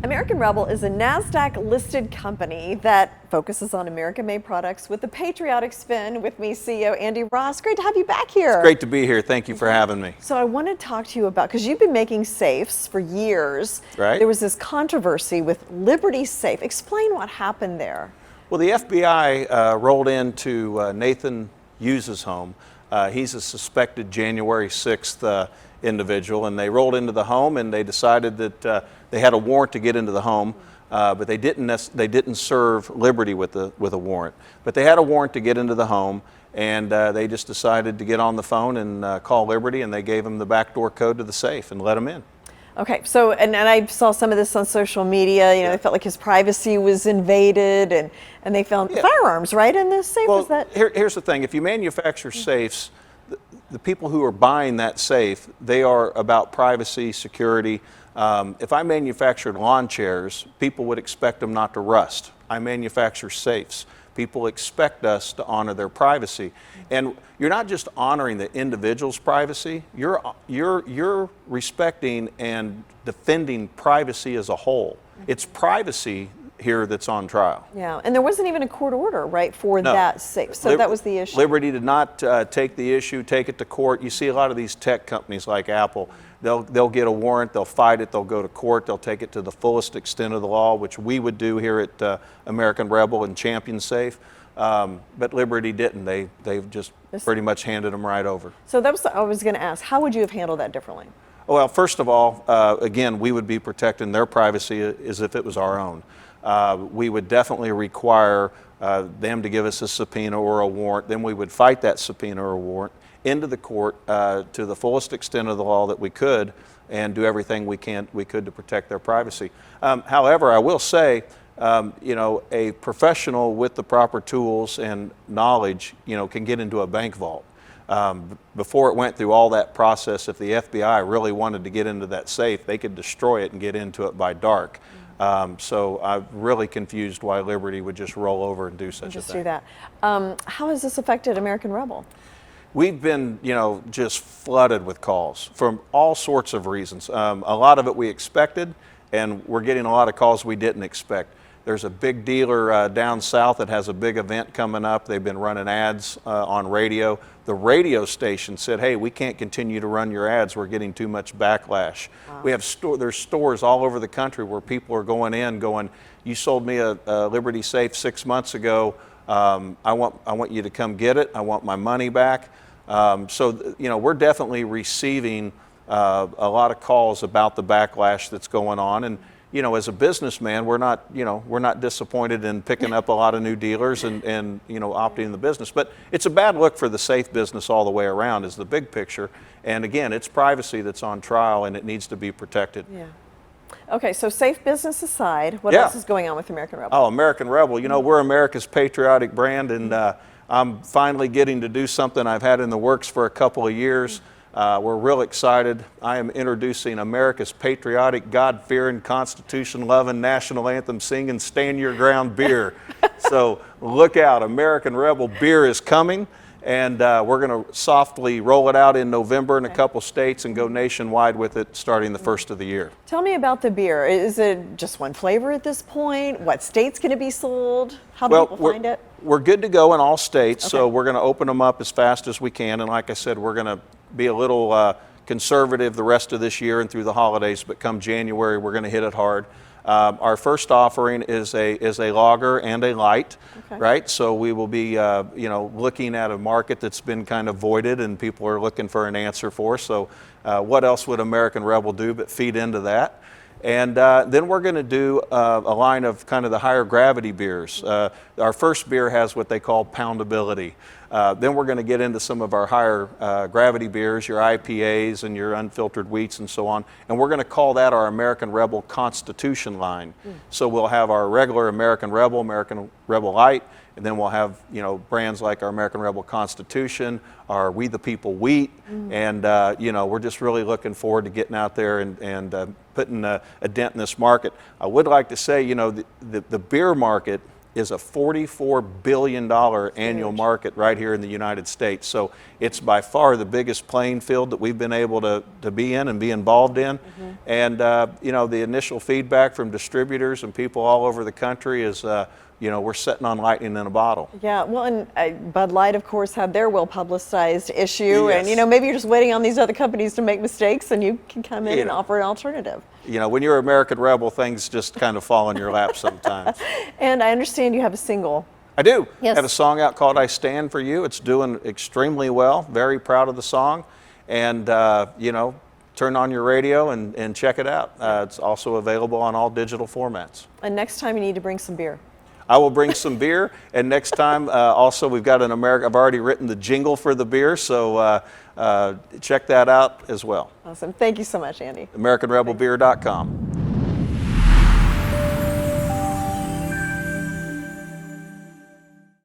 American Rebel is a NASDAQ-listed company that focuses on American-made products with a patriotic spin. With me, CEO Andy Ross. Great to have you back here. It's great to be here. Thank you for having me. So I want to talk to you about, because you've been making safes for years. Right. There was this controversy with Liberty Safe. Explain what happened there. Well, the FBI rolled into Nathan Hughes' home. He's a suspected January 6th individual, and they rolled into the home and they decided that they had a warrant to get into the home, but they didn't serve Liberty with a warrant. But they had a warrant to get into the home, and they just decided to get on the phone and call Liberty, and they gave them the backdoor code to the safe and let them in. Okay, so, and I saw some of this on social media, they felt like his privacy was invaded, and they found firearms, right, in this safe? Well, Is that? Here's the thing. If you manufacture safes, the people who are buying that safe, they are about privacy, security. If I manufactured lawn chairs, people would expect them not to rust. I manufacture safes. People expect us to honor their privacy. And you're not just honoring the individual's privacy, you're respecting and defending privacy as a whole. It's privacy here that's on trial. Yeah, and there wasn't even a court order, right, for No. that safe. So that was the issue. Liberty did not take the issue, take it to court. You see a lot of these tech companies like Apple, they'll get a warrant, they'll fight it, they'll go to court, they'll take it to the fullest extent of the law, which we would do here at American Rebel and Champion Safe. But Liberty didn't. They've just pretty much handed them right over. So that was, I was going to ask, how would you have handled that differently? Well, first of all, again, we would be protecting their privacy as if it was our own. We would definitely require them to give us a subpoena or a warrant. Then we would fight that subpoena or warrant into the court to the fullest extent of the law that we could, and do everything we could to protect their privacy. However, I will say, a professional with the proper tools and knowledge, can get into a bank vault. Before it went through all that process, if the FBI really wanted to get into that safe, they could destroy it and get into it by dark. So I'm really confused why Liberty would just roll over and do such a thing. Just do that. How has this affected American Rebel? We've been, just flooded with calls from all sorts of reasons. A lot of it we expected, and we're getting a lot of calls we didn't expect. There's a big dealer down south that has a big event coming up. They've been running ads on radio. The radio station said, hey, we can't continue to run your ads. We're getting too much backlash. Wow. We have there's stores all over the country where people are going in going, you sold me a Liberty Safe 6 months ago. I want you to come get it. I want my money back. So we're definitely receiving a lot of calls about the backlash that's going on. And as a businessman, we're not disappointed in picking up a lot of new dealers and opting in the business. But it's a bad look for the safe business all the way around is the big picture. And again, it's privacy that's on trial and it needs to be protected. Yeah. Okay, so safe business aside, what else is going on with American Rebel? Oh, American Rebel, we're America's patriotic brand, and I'm finally getting to do something I've had in the works for a couple of years. We're real excited. I am introducing America's patriotic, God-fearing, Constitution-loving, national anthem singing, stand your ground beer. So look out, American Rebel beer is coming, and we're going to softly roll it out in November in a couple states and go nationwide with it starting the first of the year. Tell me about the beer. Is it just one flavor at this point? What state's going to be sold? How do people find it? We're good to go in all states, so we're going to open them up as fast as we can. And like I said, we're going to be a little conservative the rest of this year and through the holidays, but come January, we're going to hit it hard. Our first offering is a lager and a light, right? So we will be, looking at a market that's been kind of voided and people are looking for an answer for. So what else would American Rebel do but feed into that? And then we're going to do a line of kind of the higher gravity beers. Our first beer has what they call poundability. Then we're going to get into some of our higher gravity beers, your IPAs and your unfiltered wheats and so on. And we're going to call that our American Rebel Constitution line. So we'll have our regular American Rebel Light, and then we'll have brands like our American Rebel Constitution, our We the People wheat, and we're just really looking forward to getting out there and putting a dent in this market. I would like to say the beer market is a $44 billion annual market right here in the United States. So it's by far the biggest playing field that we've been able to be in and be involved in. And you know, the initial feedback from distributors and people all over the country is, you know, we're sitting on lightning in a bottle. Yeah, well, and Bud Light, of course, had their well-publicized issue, Yes. and you know, maybe you're just waiting on these other companies to make mistakes, and you can come in You and know. offer an alternative. You know, when you're American Rebel, things just kind of fall in your lap sometimes. And I understand you have a single. I do. Yes. Have a song out called I Stand For You. It's doing extremely well. Very proud of the song. And, you know, turn on your radio and check it out. It's also available on all digital formats. And next time you need to bring some beer. I will bring some beer, and next time also we've got an I've already written the jingle for the beer, so check that out as well. Awesome. Thank you so much, Andy. AmericanRebelBeer.com.